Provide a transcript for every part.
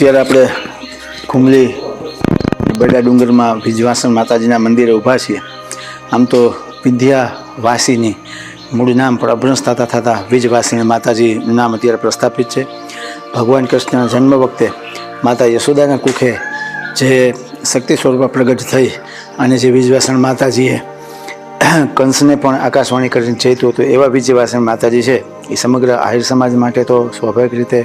અત્યારે આપણે કુંબલી બડા ડુંગરમાં વિજવાસણ માતાજીના મંદિરે ઊભા છીએ. આમ તો વિંધ્યાવાસીની મૂળ નામ પણ અભ્રંશ થતા વિજવાસીની માતાજીનું નામ અત્યારે પ્રસ્થાપિત છે. ભગવાન કૃષ્ણના જન્મ વખતે માતા યશોદાના કુખે જે શક્તિ સ્વરૂપમાં પ્રગટ થઈ અને જે વિજવાસણ માતાજીએ કંસને પણ આકાશવાણી કરીને ચેત્યું હતું એવા વિજયવાસણ માતાજી છે એ સમગ્ર આહિર સમાજ માટે તો સ્વાભાવિક રીતે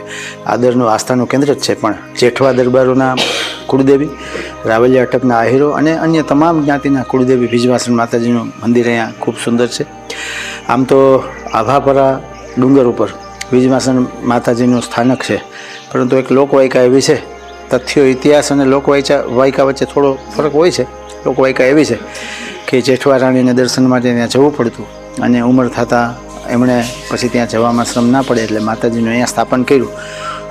આદરનું આસ્થાનું કેન્દ્ર જ છે. પણ જેઠવા દરબારોના કુળદેવી, રાવલિયા અટકના આહિરો અને અન્ય તમામ જ્ઞાતિના કુળદેવી વિજયવાસણ માતાજીનું મંદિર અહીંયા ખૂબ સુંદર છે. આમ તો આભાપરા ડુંગર ઉપર વિજયવાસણ માતાજીનું સ્થાનક છે, પરંતુ એક લોકવાયકા એવી છે, તથ્યો ઇતિહાસ અને લોકવાયકા વચ્ચે થોડો ફરક હોય છે. લોકવાયકા એવી છે કે જેઠવા રાણીને દર્શન માટે ત્યાં જવું પડતું અને ઉંમર થતાં એમણે પછી ત્યાં જવામાં શ્રમ ના પડે એટલે માતાજીનું અહીંયા સ્થાપન કર્યું.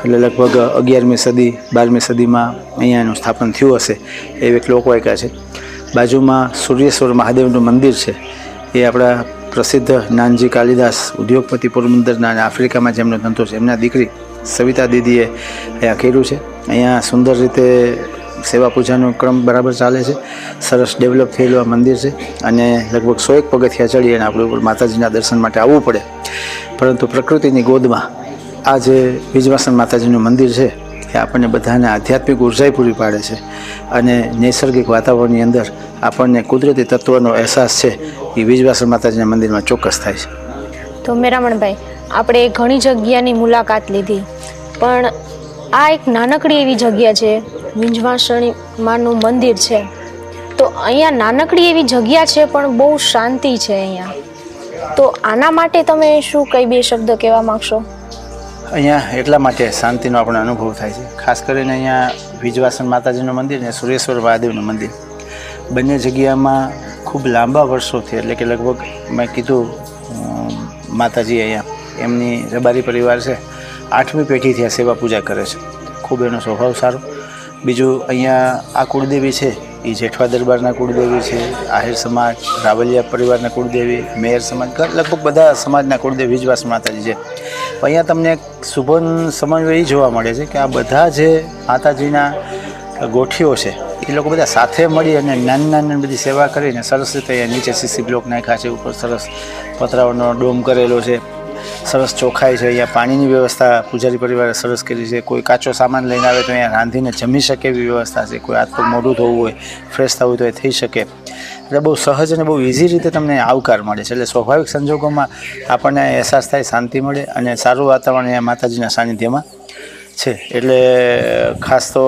એટલે લગભગ 11મી સદી 12મી સદીમાં અહીંયા એનું સ્થાપન થયું હશે એવી એક લોકવાયકા છે. બાજુમાં સૂર્યેશ્વર મહાદેવનું મંદિર છે. એ આપણા પ્રસિદ્ધ નાનજી કાલિદાસ ઉદ્યોગપતિ પોરબંદરના અને આફ્રિકામાં જેમનો ધંધો છે એમના દીકરી સવિતા દીદીએ અહીંયા કર્યું છે. અહીંયા સુંદર રીતે સેવા પૂજાનો ક્રમ બરાબર ચાલે છે. સરસ ડેવલપ થયેલું આ મંદિર છે અને લગભગ 101 પગથિયા ચડી અને આપણે ઉપર માતાજીના દર્શન માટે આવવું પડે. પરંતુ પ્રકૃતિની ગોદમાં આ જે વિજયવાસણ માતાજીનું મંદિર છે એ આપણને બધાને આધ્યાત્મિક ઉર્જા પૂરી પાડે છે અને નૈસર્ગિક વાતાવરણની અંદર આપણને કુદરતી તત્વનો અહેસાસ છે એ વિજયવાસણ માતાજીના મંદિરમાં ચોક્કસ થાય છે. તો મેરામણભાઈ, આપણે ઘણી જગ્યાની મુલાકાત લીધી, પણ આ એક નાનકડી એવી જગ્યા છે, વિંજવાસણી માનું મંદિર છે. તો અહીંયા નાનકડી એવી જગ્યા છે પણ બહુ શાંતિ છે અહીંયા. તો આના માટે તમે શું કઈ બે શબ્દ કહેવા માગશો? અહીંયા એટલા માટે શાંતિનો આપણને અનુભવ થાય છે. ખાસ કરીને અહીંયા વિજયવાસણ માતાજીનું મંદિર અને સૂર્યેશ્વર મહાદેવનું મંદિર બંને જગ્યામાં ખૂબ લાંબા વર્ષોથી, એટલે કે લગભગ મેં કીધું માતાજી અહીંયા એમની રબારી પરિવાર છે 8મી પેઢીથી આ સેવા પૂજા કરે છે. ખૂબ એનો સ્વભાવ સારો. બીજું અહીંયા આ કુળદેવી છે એ જેઠવા દરબારના કુળદેવી છે, આહિર સમાજ, રાવલિયા પરિવારના કુળદેવી, મેયર સમાજ, લગભગ બધા સમાજના કુળદેવી વિજયવાસણ માતાજી છે. અહીંયા તમને એક શુભન સમન્વય એ જોવા મળે છે કે આ બધા જે માતાજીના ગોઠીઓ છે એ લોકો બધા સાથે મળી અને નાની બધી સેવા કરીને સરસ રીતે અહીંયા નીચે સીસી બ્લોક નાખ્યા છે, ઉપર સરસ પતરાઓનો ડોમ કરેલો છે, સરસ ચોખ્ખાઈ છે. અહીંયા પાણીની વ્યવસ્થા પૂજારી પરિવારે સરસ કરી છે. કોઈ કાચો સામાન લઈને આવે તો અહીંયા રાંધીને જમી શકે એવી વ્યવસ્થા છે. કોઈ હાથ પગ મોઢું ધોવું હોય, ફ્રેશ થવું હોય તો એ થઈ શકે. એટલે બહુ સહજ અને બહુ ઇઝી રીતે તમને આવકાર મળે છે. એટલે સ્વાભાવિક સંજોગોમાં આપણને અહેસાસ થાય, શાંતિ મળે અને સારું વાતાવરણ અહીંયા માતાજીના સાનિધ્યમાં છે. એટલે ખાસ તો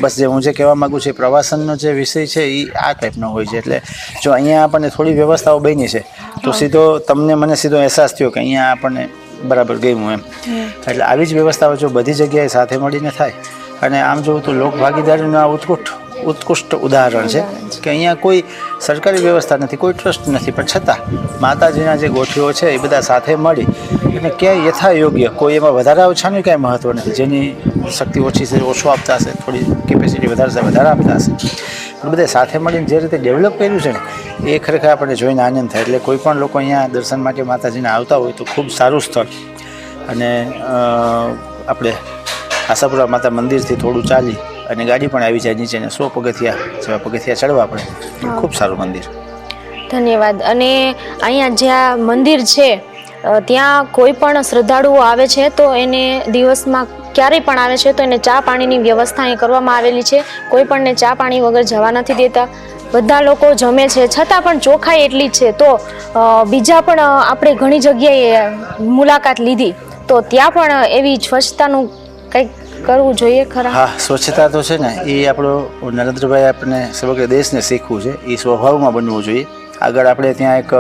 બસ જે હું જે કહેવા માગું છું, પ્રવાસનનો જે વિષય છે એ આ ટાઈપનો હોય છે. એટલે જો અહીંયા આપણને થોડી વ્યવસ્થાઓ બની છે તો મને સીધો અહેસાસ થયો કે અહીંયા આપણને બરાબર ગયું એમ. એટલે આવી જ વ્યવસ્થાઓ જો બધી જગ્યાએ સાથે મળીને થાય અને આમ જોવું તો લોક ભાગીદારીનું આ ઉત્કૃષ્ટ ઉદાહરણ છે કે અહીંયા કોઈ સરકારી વ્યવસ્થા નથી, કોઈ ટ્રસ્ટ નથી, પણ છતાં માતાજીના જે ગોઠીઓ છે એ બધા સાથે મળી અને ક્યાંય યથાયોગ્ય કોઈ એમાં વધારા ઓછાનું કાંઈ મહત્ત્વ નથી. જેની શક્તિ ઓછી છે ઓછો આપતા હશે, થોડી કેપેસિટી વધારે છે વધારે આપતા હશે, પણ બધા સાથે મળીને જે રીતે ડેવલપ કર્યું છે ને એ ખરેખર આપણને જોઈને આનંદ થાય. એટલે કોઈ પણ લોકો અહીંયા દર્શન માટે માતાજીને આવતા હોય તો ખૂબ સારું સ્થળ. અને આપણે આશાપુરા માતા મંદિરથી થોડું ચાલી અને ગાડી પણ આવી જાય નીચે, 100 પગથિયા જેવા પગથિયા ચડવા પડે. ખૂબ સારું મંદિર. ધન્યવાદ. અને અહીંયા જ્યાં મંદિર છે ત્યાં કોઈ પણ શ્રદ્ધાળુઓ આવે છે તો એને દિવસમાં ક્યારેય પણ આવે છે તો એને ચા પાણીની વ્યવસ્થા અહીં કરવામાં આવેલી છે. કોઈ પણને ચા પાણી વગર જવા નથી દેતા. બધા લોકો જમે છે, છતાં પણ ચોખ્ખાઈ એટલી જ છે. તો બીજા પણ આપણે ઘણી જગ્યાએ મુલાકાત લીધી તો ત્યાં પણ એવી સ્વચ્છતાનું કંઈક કરવું જોઈએ ખરા? હા, સ્વચ્છતા તો છે ને એ આપણો નરેન્દ્રભાઈ આપણને સમગ્ર દેશને શીખવું છે. એ સ્વભાવમાં બનવું જોઈએ. આગળ આપણે ત્યાં એક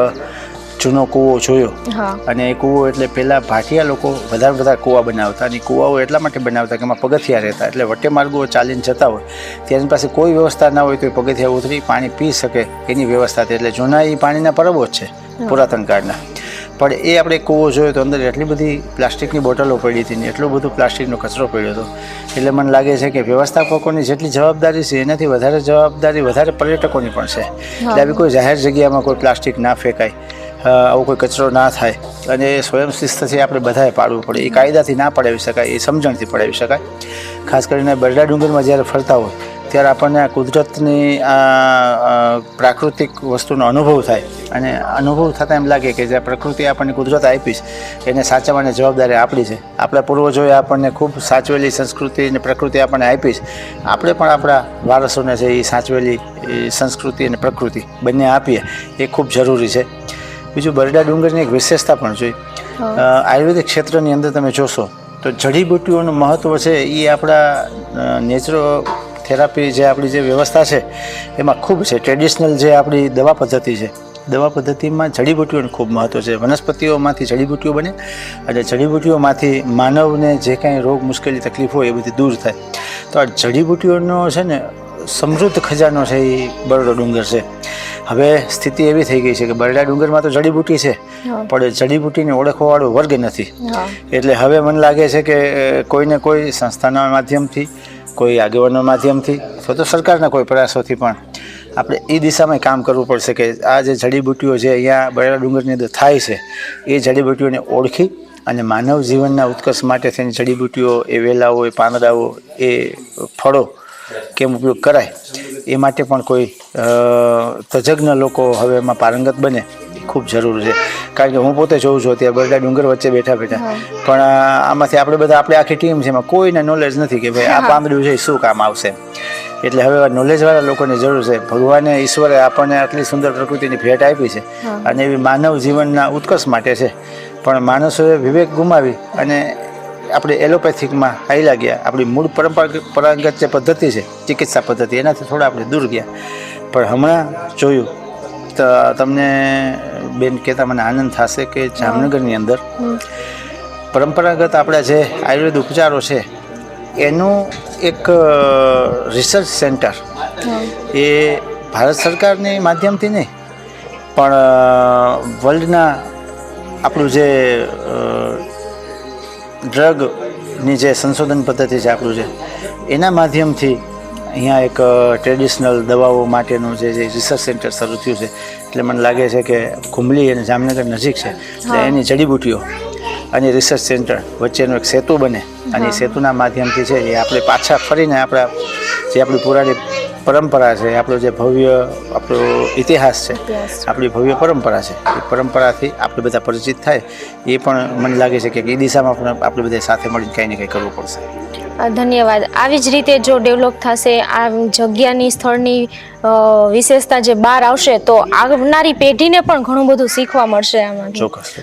જૂનો કૂવો જોયો અને એ કૂવો એટલે પહેલાં ભાટિયા લોકો વધારે કૂવા બનાવતા અને કૂવાઓ એટલા માટે બનાવતા કે એમાં પગથિયા રહેતા. એટલે વટે માર્ગો ચાલીને જતા હોય તેની પાસે કોઈ વ્યવસ્થા ના હોય તો એ પગથિયા ઉતરી પાણી પી શકે એની વ્યવસ્થા હતી. એટલે જૂના એ પાણીના પરબો જ છે પુરાતન કાળના. પણ એ આપણે કૂવો જોયો તો અંદર એટલી બધી પ્લાસ્ટિકની બોટલો પડી હતી ને એટલો બધો પ્લાસ્ટિકનો કચરો પડ્યો હતો. એટલે મને લાગે છે કે વ્યવસ્થાપકોની જેટલી જવાબદારી છે એનાથી વધારે જવાબદારી વધારે પર્યટકોની પણ છે. એટલે આવી કોઈ જાહેર જગ્યામાં કોઈ પ્લાસ્ટિક ના ફેંકાય આવો કોઈ કચરો ના થાય અને સ્વયં શિસ્તથી આપણે બધાએ પાડવું પડે. એ કાયદાથી ના પડાવી શકાય, એ સમજણથી પડાવી શકાય. ખાસ કરીને બરડા ડુંગરમાં જ્યારે ફરતા હોય ત્યારે આપણને આ કુદરતની આ પ્રાકૃતિક વસ્તુનો અનુભવ થાય અને અનુભવ થતાં એમ લાગે કે જે પ્રકૃતિ આપણને કુદરત આપી છે એને સાચવવાની જવાબદારી આપણી છે. આપણા પૂર્વજોએ આપણને ખૂબ સાચવેલી સંસ્કૃતિ અને પ્રકૃતિ આપણને આપી છે. આપણે પણ આપણા વારસોને છે એ સાચવેલી સંસ્કૃતિ અને પ્રકૃતિ બંને આપીએ એ ખૂબ જરૂરી છે. બીજું બરડા ડુંગરની એક વિશેષતા પણ જોઈ. આયુર્વેદિક ક્ષેત્રની અંદર તમે જોશો તો જડીબુટ્ટીઓનું મહત્ત્વ છે એ આપણા નેચરો થેરાપી જે આપણી જે વ્યવસ્થા છે એમાં ખૂબ છે. ટ્રેડિશનલ જે આપણી દવા પદ્ધતિ છે, દવા પદ્ધતિમાં જડીબુટ્ટીઓનું ખૂબ મહત્ત્વ છે. વનસ્પતિઓમાંથી જડીબુટ્ટીઓ બને અને જડીબુટ્ટીઓમાંથી માનવને જે કાંઈ રોગ મુશ્કેલી તકલીફ હોય એ બધી દૂર થાય. તો આ જડીબુટ્ટીઓનો છે ને સમૃદ્ધ ખજાનો છે એ બરડો ડુંગર છે. હવે સ્થિતિ એવી થઈ ગઈ છે કે બરડા ડુંગરમાં તો જડીબુટ્ટી છે પણ જડીબુટ્ટીને ઓળખવાવાળો વર્ગ નથી. એટલે હવે મને લાગે છે કે કોઈને કોઈ સંસ્થાના માધ્યમથી, કોઈ આગેવાનો માધ્યમથી અથવા તો સરકારના કોઈ પ્રયાસોથી પણ આપણે એ દિશામાં કામ કરવું પડશે કે આ જે જડીબુટ્ટીઓ જે અહીંયા બરડા ડુંગરની અંદર થાય છે એ જડીબુટ્ટીઓને ઓળખી અને માનવ જીવનના ઉત્કર્ષ માટે થઈને જડીબુટ્ટીઓ એ વેલાઓ, એ પાંદડાઓ, એ ફળો કેમ ઉપયોગ કરાય એ માટે પણ કોઈ તજજ્ઞ લોકો હવે એમાં પારંગત બને એ ખૂબ જરૂર છે. કારણ કે હું પોતે જોઉં છું અત્યારે બરડા ડુંગર વચ્ચે બેઠા પણ આમાંથી આપણે બધા આપણી આખી ટીમ છે એમાં કોઈને નોલેજ નથી કે ભાઈ આ પાંદડું છે એ શું કામ આવશે. એટલે હવે નોલેજવાળા લોકોની જરૂર છે. ભગવાને, ઈશ્વરે આપણને આટલી સુંદર પ્રકૃતિની ભેટ આપી છે અને એવી માનવ જીવનના ઉત્કર્ષ માટે છે. પણ માણસોએ વિવેક ગુમાવી અને આપણે એલોપેથિકમાં હાઈલા ગયા. આપણી મૂળ પરંપરાગત જે પદ્ધતિ છે ચિકિત્સા પદ્ધતિ એનાથી થોડા આપણે દૂર ગયા. પણ હમણાં જોયું તો તમને બેન કહેતા મને આનંદ થશે કે જામનગરની અંદર પરંપરાગત આપણા જે આયુર્વેદ ઉપચારો છે એનું એક રિસર્ચ સેન્ટર એ ભારત સરકારની માધ્યમથી નહીં પણ વર્લ્ડના આપણું જે ડ્રગની જે સંશોધન પદ્ધતિ છે આપણું છે એના માધ્યમથી અહીંયા એક ટ્રેડિશનલ દવાઓ માટેનું જે રિસર્ચ સેન્ટર શરૂ થયું છે. એટલે મને લાગે છે કે કુંબલી અને જામનગર નજીક છે એટલે એની જડીબુટ્ટીઓ અને રિસર્ચ સેન્ટર વચ્ચેનો એક સેતુ બને અને એ સેતુના માધ્યમથી છે એ આપણે પાછા ફરીને આપણા જે આપણી પુરાણી પરંપરા છે, આપણો જે ભવ્ય આપણો ઇતિહાસ છે, આપણી ભવ્ય પરંપરા છે એ પરંપરાથી આપણે બધા પરિચિત થાય એ પણ મને લાગે છે કે એ દિશામાં પણ આપણે બધા સાથે મળીને કંઈ ને કંઈ કરવું પડશે. ધન્યવાદ. આવી જ રીતે જો ડેવલપ થશે આ જગ્યાની સ્થળની વિશેષતા જે બહાર આવશે તો આવનારી પેઢીને પણ ઘણું બધું શીખવા મળશે આમાં. ચોક્કસ.